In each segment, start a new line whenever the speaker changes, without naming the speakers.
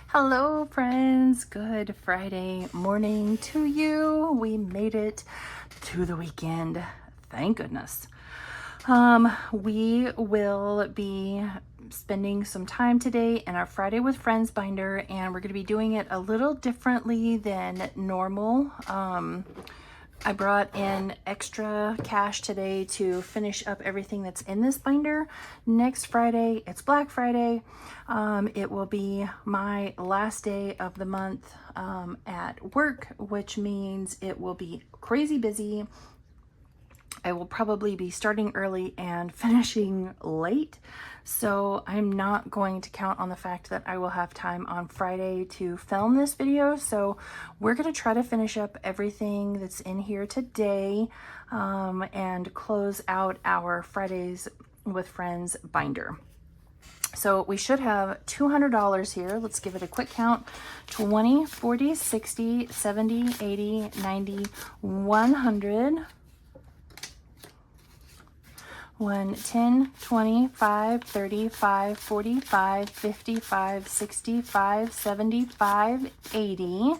Hello friends, good Friday morning to you. We made it to the weekend, thank goodness. We will be spending some time today in our Friday with Friends binder, and we're going to be doing it a little differently than normal. I brought in extra cash today to finish up everything that's in this binder. Next Friday, it's Black Friday. It will be my last day of the month at work, which means it will be crazy busy. I will probably be starting early and finishing late. So I'm not going to count on the fact that I will have time on Friday to film this video. So we're going to try to finish up everything that's in here today and close out our Fridays with Friends binder. So we should have $200 here. Let's give it a quick count. 20, 40, 60, 70, 80, 90, 100. 1, 10, 25, 35, 45, 55, 65, 75, 80.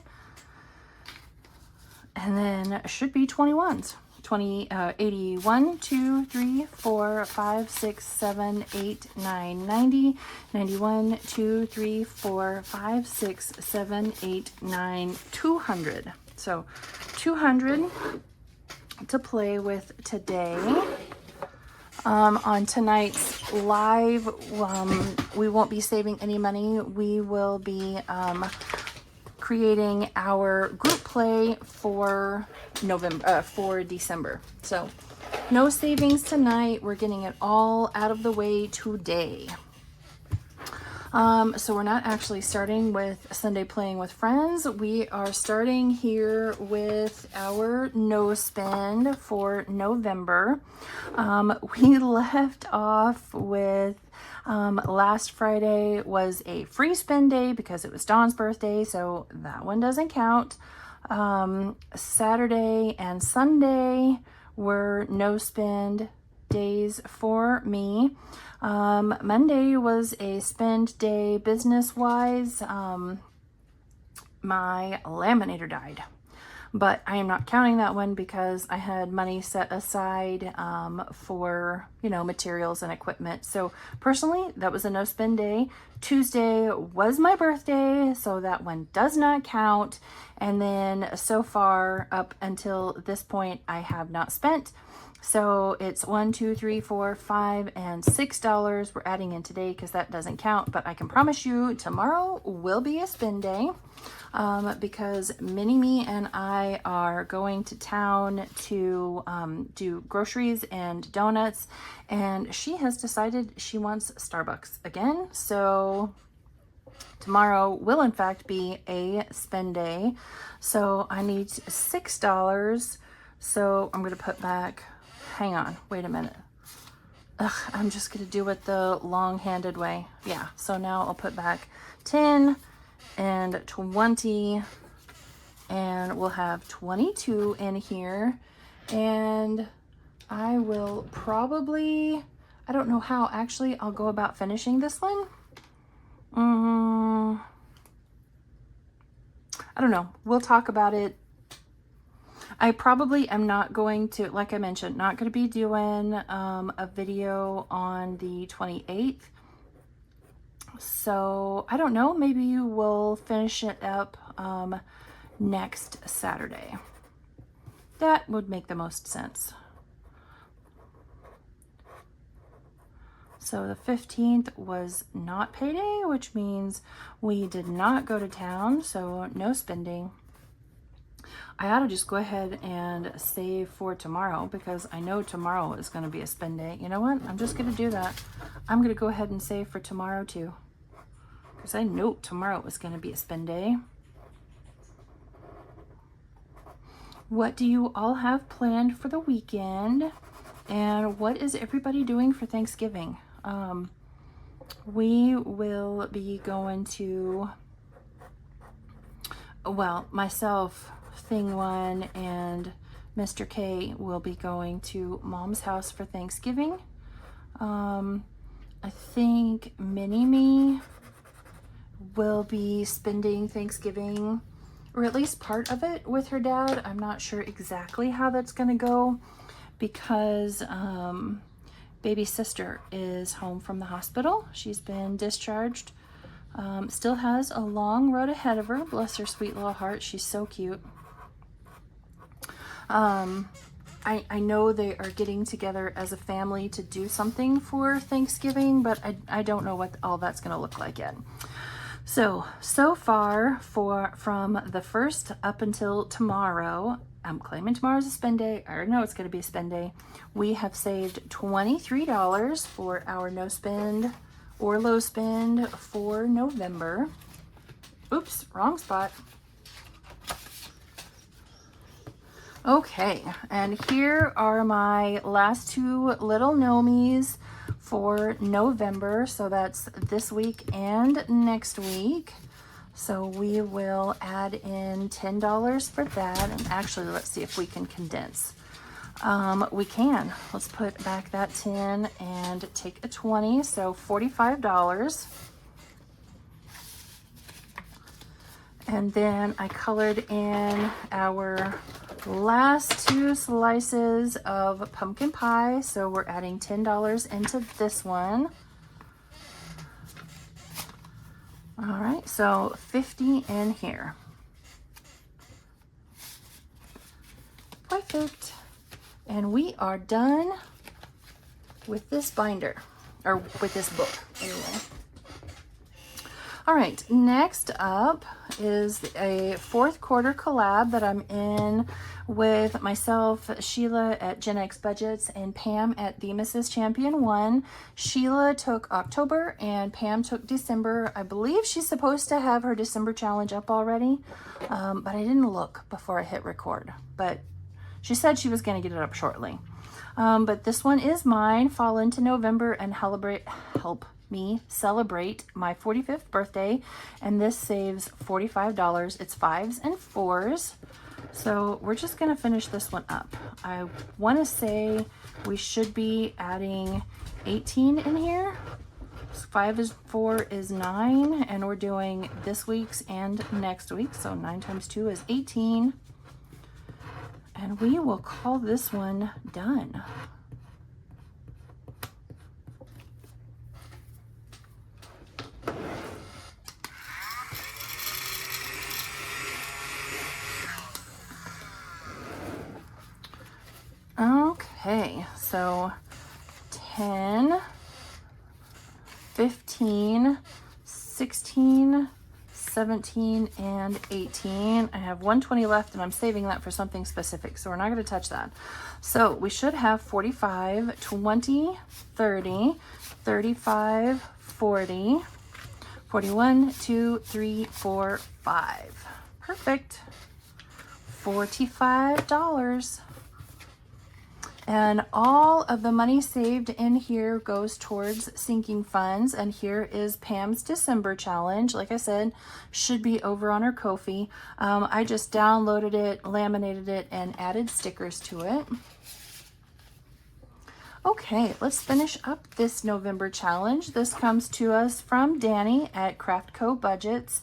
And then it should be 21s. 81, 2, 3, 4, 5, 6, 7, 8, 9, 90, 91, 2, 3, 4, 5, 6, 7, 8, 9, 200. So 200 to play with today. On tonight's live, we won't be saving any money. We will be creating our group play for December. So no savings tonight. We're getting it all out of the way today. So we're not actually starting with Sunday Playing with Friends. We are starting here with our no spend for November. We left off with last Friday was a free spend day because it was Dawn's birthday, so that one doesn't count. Saturday and Sunday were no spend days for me. Monday was a spend day business wise. My laminator died, but I am not counting that one because I had money set aside for, materials and equipment. So personally, that was a no spend day. Tuesday was my birthday, so that one does not count. And then so far up until this point, I have not spent. So it's $1, $2, $3, $4, $5, and $6 we're adding in today because that doesn't count. But I can promise you tomorrow will be a spend day because Mini-Me and I are going to town to do groceries and donuts. And she has decided she wants Starbucks again. So tomorrow will in fact be a spend day. So I need $6. So I'm going to put back... Hang on, wait a minute. I'm just gonna do it the long-handed way. Yeah, so now I'll put back 10 and 20, and we'll have 22 in here. And I will probably, I don't know how actually I'll go about finishing this one. I don't know, we'll talk about it. I probably am not going to, like I mentioned, not going to be doing a video on the 28th. So I don't know, maybe you will finish it up next Saturday. That would make the most sense. So the 15th was not payday, which means we did not go to town, so no spending. I ought to just go ahead and save for tomorrow because I know tomorrow is going to be a spend day. You know what? I'm just going to do that. I'm going to go ahead and save for tomorrow too because I know tomorrow is going to be a spend day. What do you all have planned for the weekend? And what is everybody doing for Thanksgiving? We will be going to, well, myself, Thing One, and Mr. K will be going to Mom's house for Thanksgiving. I think Mini-Me will be spending Thanksgiving, or at least part of it, with her dad. I'm not sure exactly how that's going to go because baby sister is home from the hospital. She's been discharged. Still has a long road ahead of her. Bless her sweet little heart. She's so cute. I know they are getting together as a family to do something for Thanksgiving, but I don't know what all that's going to look like yet. So far from the 1st up until tomorrow, I'm claiming tomorrow's a spend day. I already know it's going to be a spend day. We have saved $23 for our no spend or low spend for November. Oops, wrong spot. Okay, and here are my last two little Nomies for November. So that's this week and next week. So we will add in $10 for that. And actually, let's see if we can condense. We can. Let's put back that 10 and take a 20, so $45. And then I colored in our last two slices of pumpkin pie, so we're adding $10 into this one. All right, so 50 in here. Perfect. And we are done with this binder, or with this book anyway. All right, next up is a 4th quarter collab that I'm in with myself, Sheila at Gen X Budgets, and Pam at The Mrs. Champion 1. Sheila took October and Pam took December. I believe she's supposed to have her December challenge up already, but I didn't look before I hit record. But she said she was going to get it up shortly. But this one is mine. Fall into November and help me celebrate my 45th birthday, and this saves $45. It's 5s and 4s, so we're just gonna finish this one up. I want to say we should be adding 18 in here. 5 is 4 is 9, and we're doing this week's and next week, so 9 times 2 is 18, and we will call this one done. Okay, so 10, 15, 16, 17, and 18. I have 120 left, and I'm saving that for something specific, so we're not going to touch that. So we should have 45, 20, 30, 35, 40, 41, 2, 3, 4, 5. Perfect. $45. And all of the money saved in here goes towards sinking funds. And here is Pam's December challenge. Like I said, should be over on her Ko-fi. I just downloaded it, laminated it, and added stickers to it. Okay, let's finish up this November challenge. This comes to us from Danny at Craftco Budgets.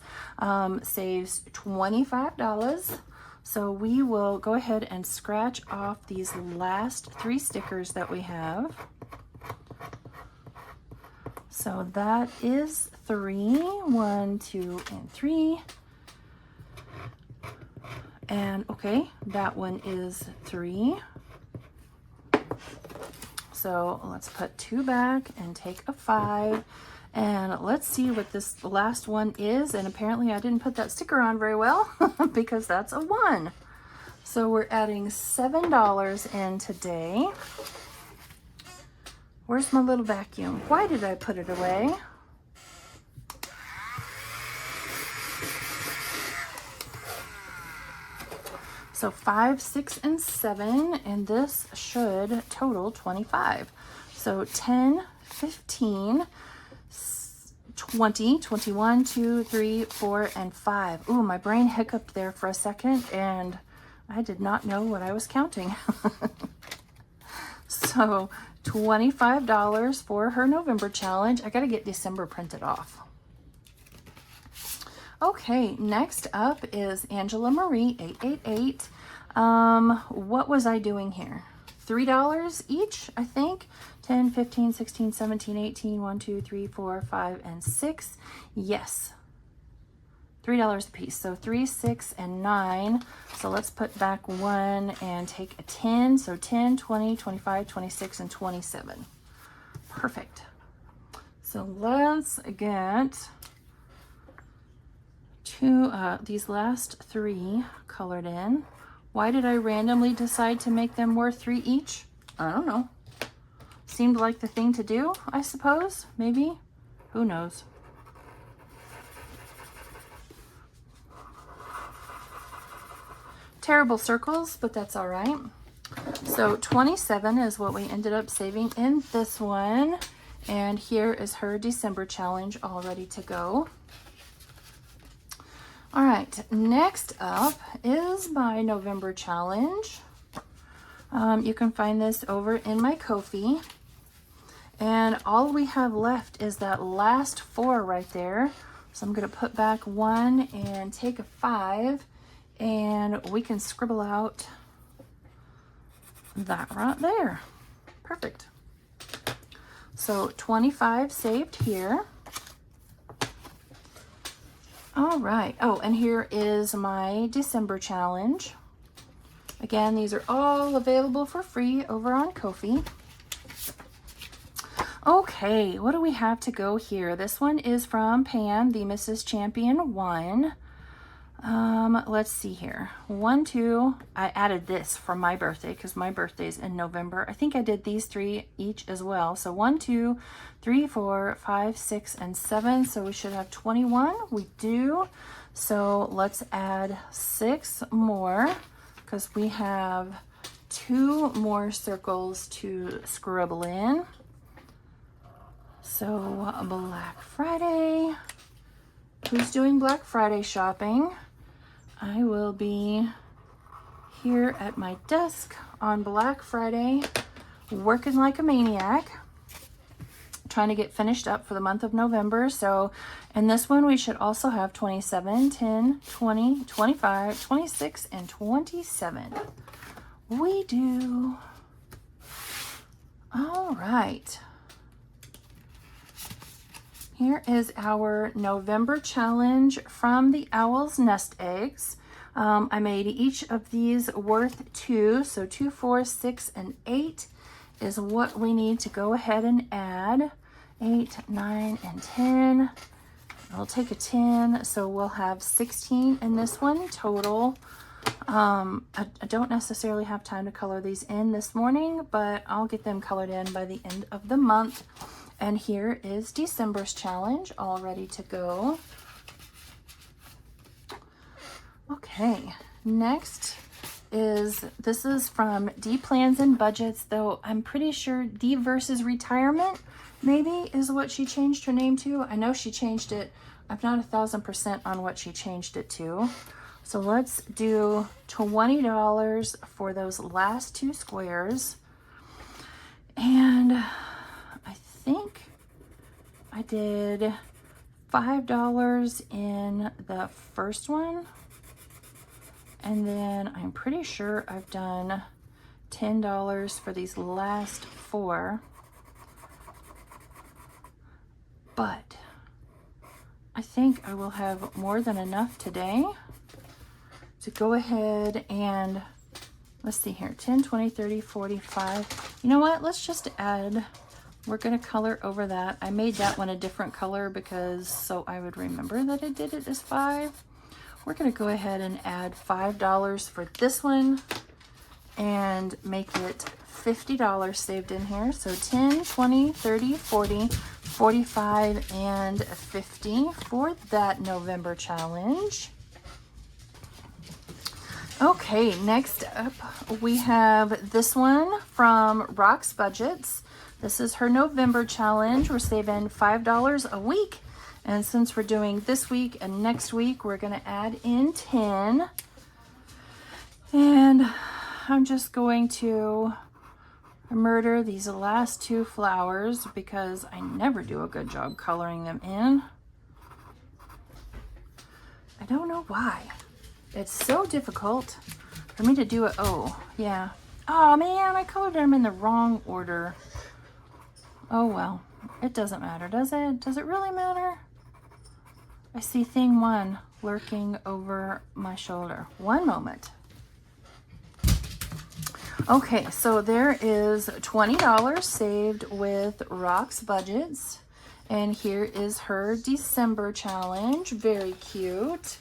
Saves $25. So we will go ahead and scratch off these last 3 stickers that we have. So that is 3, 1, 2, and 3. And okay, that one is 3. So let's put 2 back and take a 5. And let's see what this last one is. And apparently I didn't put that sticker on very well because that's a 1. So we're adding $7 in today. Where's my little vacuum? Why did I put it away? So 5, 6, and 7, and this should total 25. So 10, 15, 20, 21, 2, 3, 4, and 5. Ooh, my brain hiccuped there for a second, and I did not know what I was counting. So $25 for her November challenge. I got to get December printed off. Okay, next up is Angela Marie 888. What was I doing here? $3 each, I think. 10, 15, 16, 17, 18, 1, 2, 3, 4, 5, and 6. Yes. $3 a piece. So 3, 6, and 9. So let's put back 1 and take a 10. So 10, 20, 25, 26, and 27. Perfect. So let's get these last 3 colored in. Why did I randomly decide to make them worth 3 each? I don't know. Seemed like the thing to do, I suppose. Maybe. Who knows? Terrible circles, but that's all right. So 27 is what we ended up saving in this one. And here is her December challenge all ready to go. All right, next up is my November challenge. You can find this over in my Ko-fi. And all we have left is that last 4 right there. So I'm gonna put back 1 and take a 5, and we can scribble out that right there. Perfect. So 25 saved here. All right. Oh, and here is my December challenge. Again, these are all available for free over on Ko-fi. Okay, what do we have to go here? This one is from Pam, the Mrs. Champion 1. Let's see here. 1, 2. I added this for my birthday because my birthday's in November. I think I did these 3 each as well. So 1, 2, 3, 4, 5, 6, and 7. So we should have 21. We do. So let's add 6 more because we have 2 more circles to scribble in. So Black Friday. Who's doing Black Friday shopping? I will be here at my desk on Black Friday, working like a maniac, trying to get finished up for the month of November. So in this one, we should also have 27, 10, 20, 25, 26, and 27. We do. All right. Here is our November challenge from the Owl's Nest Eggs. I made each of these worth 2. So 2, 4, 6, and 8 is what we need to go ahead and add. 8, 9, and 10. We'll take a 10. So we'll have 16 in this one total. I don't necessarily have time to color these in this morning, but I'll get them colored in by the end of the month. And here is December's challenge, all ready to go. Okay, next this is from D Plans and Budgets, though I'm pretty sure D versus Retirement maybe is what she changed her name to. I know she changed it. I'm not 1000% on what she changed it to. So let's do $20 for those last 2 squares. And I think I did $5 in the first one, and then I'm pretty sure I've done $10 for these last 4, but I think I will have more than enough today to go ahead and, let's see here, 10, 20, 30, 45. You know what? Let's just add, we're going to color over that. I made that one a different color because so I would remember that I did it as 5. We're going to go ahead and add $5 for this one and make it $50 saved in here. So 10, 20, 30, 40, 45, and 50 for that November challenge. Okay, next up we have this one from Rock's Budgets. This is her November challenge. We're saving $5 a week. And since we're doing this week and next week, we're going to add in 10. And I'm just going to murder these last two flowers because I never do a good job coloring them in. I don't know why. It's so difficult for me to do it. Oh, yeah. Oh man, I colored them in the wrong order. Oh well, it doesn't matter, does it? Does it really matter? I see thing one lurking over my shoulder. One moment. Okay, so there is $20 saved with Rox Budgets. And here is her December challenge. Very cute.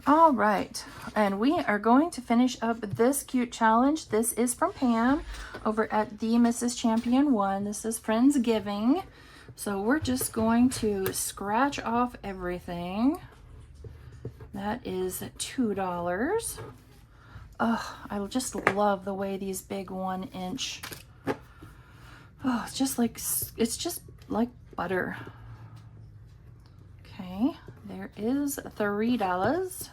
All right, and we are going to finish up this cute challenge. This is from Pam over at the Mrs. Champion 1. This is Friendsgiving. So we're just going to scratch off everything. That is $2. Oh, I just love the way these big 1-inch. Oh, it's just like butter. Okay, there is $3.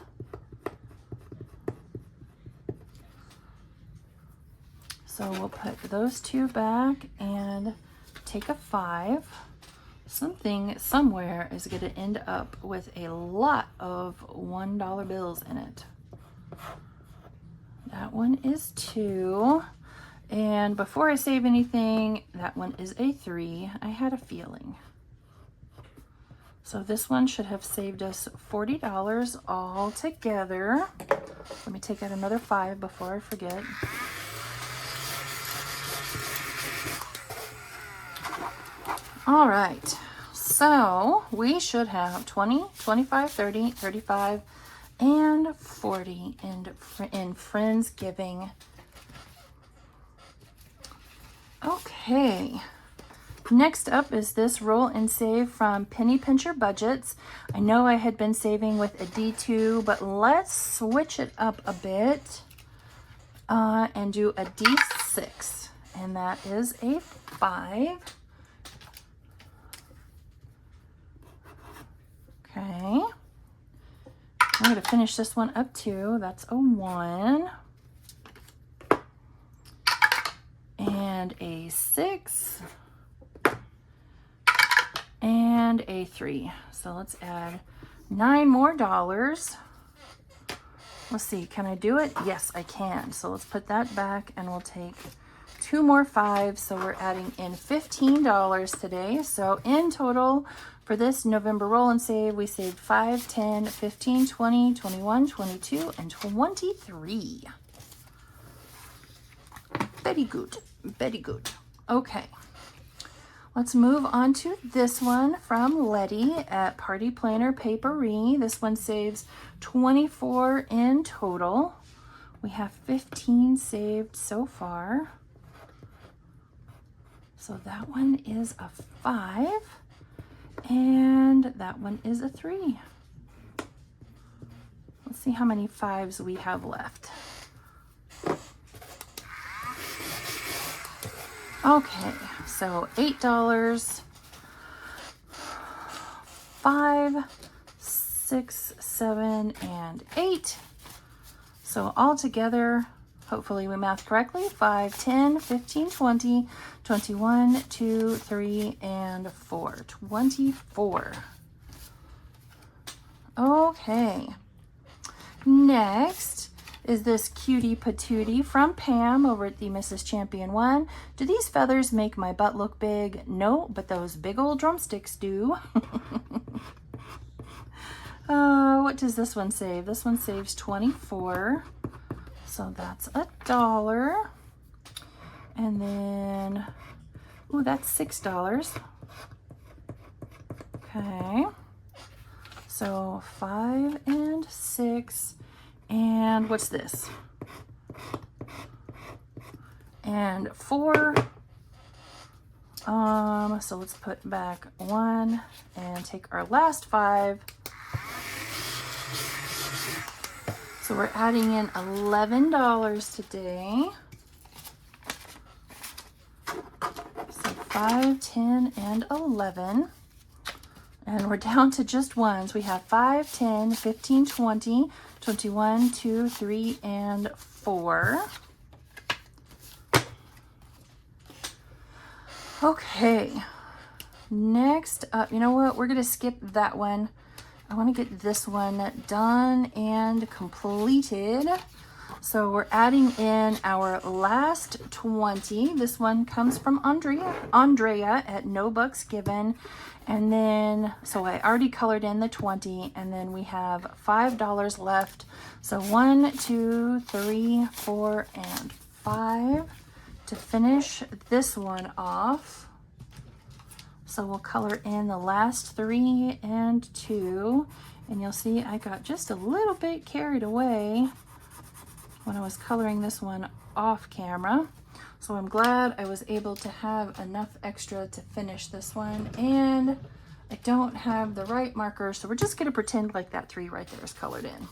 So we'll put those two back and take a 5. Something somewhere is going to end up with a lot of $1 bills in it. That one is 2. And before I save anything, that one is a 3. I had a feeling. So this one should have saved us $40 all together. Let me take out another 5 before I forget. All right, so we should have 20, 25, 30, 35, and 40 in Friendsgiving. Okay, next up is this roll and save from Penny Pincher Budgets. I know I had been saving with a D2, but let's switch it up a bit and do a D6, and that is a 5. Okay, I'm going to finish this one up too. That's a 1. And a 6. And a 3. So let's add 9 more dollars. Let's see, can I do it? Yes, I can. So let's put that back and we'll take 2 more 5s. So we're adding in $15 today. So in total, for this November roll and save, we saved 5, 10, 15, 20, 21, 22, and 23. Very good. Very good. Okay. Let's move on to this one from Letty at Party Planner Papery. This one saves 24 in total. We have 15 saved so far. So that one is a 5. And that one is a 3. Let's see how many 5s we have left. Okay, so $8, 5, 6, 7, and 8. So all together, hopefully we math correctly, 5, 10, 15, 20, 21, 2, 3, and 4. 24. Okay. Next is this cutie patootie from Pam over at the Mrs. Champion 1. Do these feathers make my butt look big? No, but those big old drumsticks do. What does this one save? This one saves 24. So that's $1. And then, ooh, that's $6. Okay. So 5 and 6. And what's this? And 4. So let's put back 1 and take our last 5. So we're adding in $11 today. So 5, 10, and 11. And we're down to just ones. We have 5, 10, 15, 20, 21, 2, 3, and 4. Okay, next up, you know what? We're gonna skip that one. I want to get this one done and completed. So we're adding in our last 20. This one comes from Andrea at No Bucks Given. And then, so I already colored in the 20, and then we have $5 left. So 1, 2, 3, 4, and 5 to finish this one off. So we'll color in the last 3 and 2, and you'll see I got just a little bit carried away when I was coloring this one off camera. So I'm glad I was able to have enough extra to finish this one, and I don't have the right marker, so we're just gonna pretend like that 3 right there is colored in.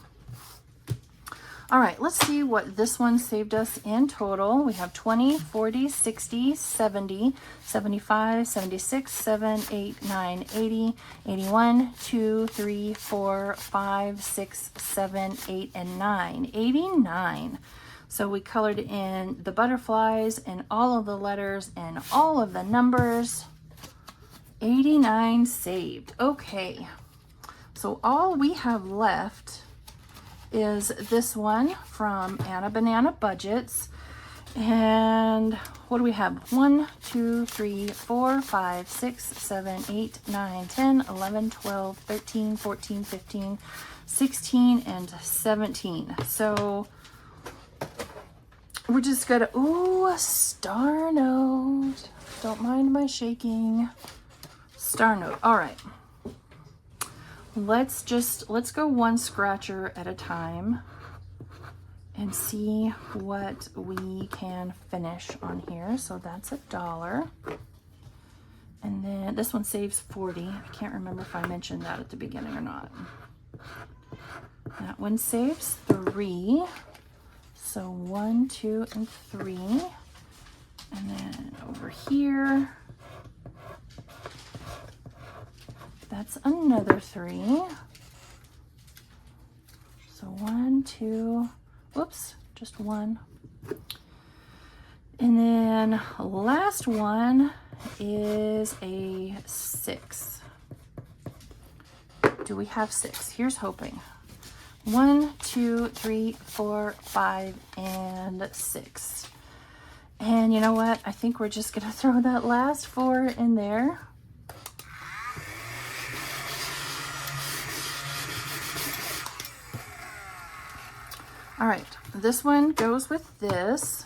All right, let's see what this one saved us in total. We have 20, 40, 60, 70, 75, 76, 7, 8, 9, 80, 81, 2, 3, 4, 5, 6, 7, 8, and 9. 89. So we colored in the butterflies and all of the letters and all of the numbers. 89 saved. Okay, so all we have left is this one from Anna Banana Budgets. And what do we have? 1, 2, 3, 4, 5, 6, 7, 8, 9, 10, 11, 12, 13, 14, 15, 16, and 17. So we're just gonna, ooh, a star note. Don't mind my shaking. Star note. All right. Let's go one scratcher at a time and see what we can finish on here. So that's $1. And then this one saves 40. I can't remember if I mentioned that at the beginning or not. That one saves 3. So 1, 2, and 3. And then over here, that's another 3. So 1, 2, whoops, just 1. And then last one is a 6. Do we have 6? Here's hoping. 1, 2, 3, 4, 5, and 6. And you know what? I think we're just gonna throw that last 4 in there. All right, this one goes with this.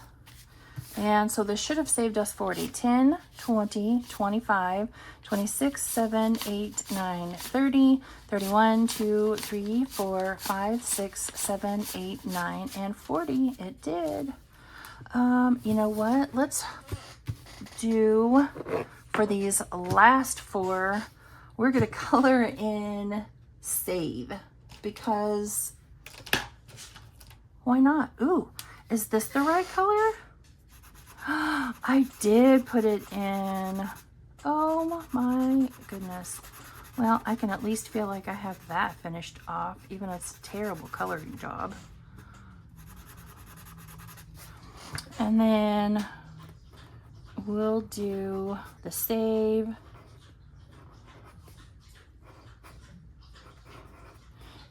And so this should have saved us 40. 10, 20, 25, 26, 7, 8, 9, 30, 31, 2, 3, 4, 5, 6, 7, 8, 9, and 40. It did. You know what? Let's do, for these last 4, we're going to color in save, because why not? Ooh, is this the right color? I did put it in. Oh my goodness. Well, I can at least feel like I have that finished off, even though it's a terrible coloring job. And then we'll do the save.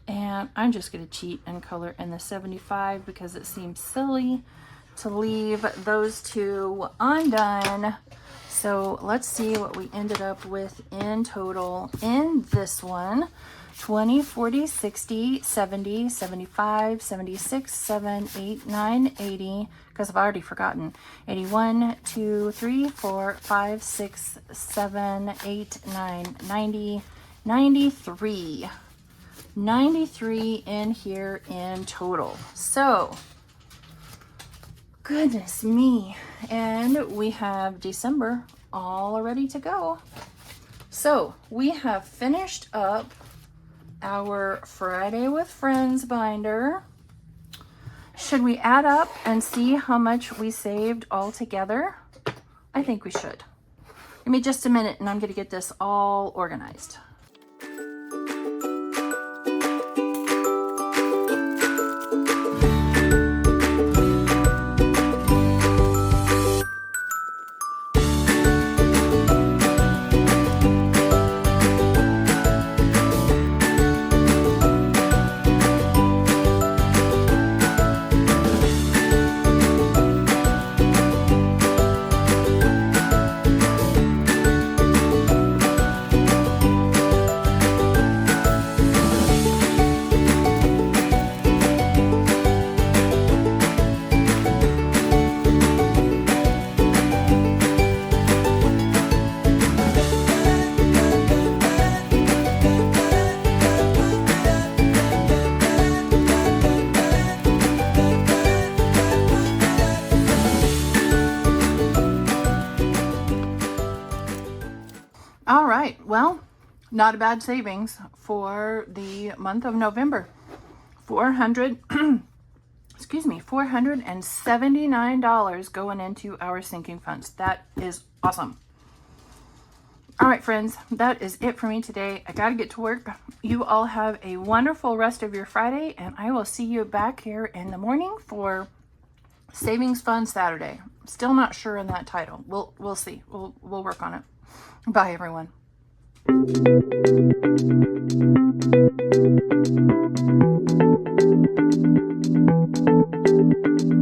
And I'm just going to cheat and color in the 75 because it seems silly to leave those 2 undone. So let's see what we ended up with in total in this one. 20, 40, 60, 70, 75, 76, 7, 8, 9, 80, because I've already forgotten. 81, 2, 3, 4, 5, 6, 7, 8, 9, 90, 93. 93 in here in total. So, goodness me. And we have December all ready to go. So, we have finished up our Friday with Friends binder. Should we add up and see how much we saved all together? I think we should. Give me just a minute and I'm going to get this all organized. right, well, not a bad savings for the month of November. $479 going into our sinking funds. That is awesome. All right, friends, that is it for me today. I got to get to work. You all have a wonderful rest of your Friday, and I will see you back here in the morning for Savings Fund Saturday. Still not sure on that title. We'll see. We'll work on it. Bye, everyone.